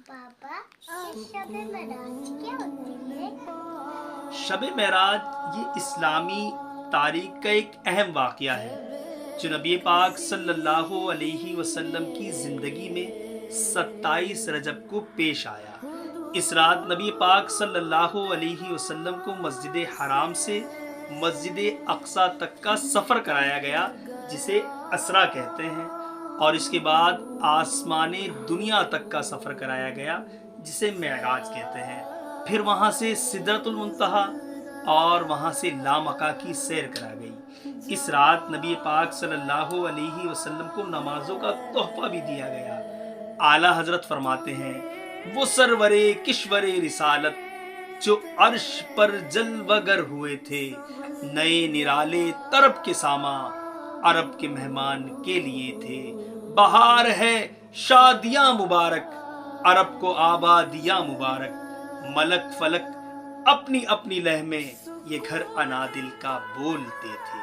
पापा शब मेराज क्या होती है? शब मेराज ये इस्लामी तारीख का एक अहम वाक़या है जो नबी पाक सल्लल्लाहु अलैहि वसल्लम की ज़िंदगी में 27 रजब को पेश आया। इस रात नबी पाक सल्लल्लाहु अलैहि वसल्लम को मस्जिद हराम से मस्जिद अक्सा तक का सफ़र कराया गया, जिसे असरा कहते हैं, और इसके बाद आसमाने दुनिया तक का सफ़र कराया गया, जिसे मेराज कहते हैं। फिर वहाँ से सिदरतुल मुंतहा और वहाँ से लामका की सैर करा गई। इस रात नबी पाक सल्लल्लाहु अलैहि वसल्लम को नमाजों का तोहफा भी दिया गया। आला हजरत फरमाते हैं, वो सरवरे किश्वरे रिसालत जो अर्श पर जलवगर हुए थे, नए निराले तरब के सामा अरब के मेहमान के लिए थे। बहार है शादियां मुबारक, अरब को आबादियां मुबारक, मलक फलक अपनी अपनी लह में ये घर अनादिल का बोलते थे।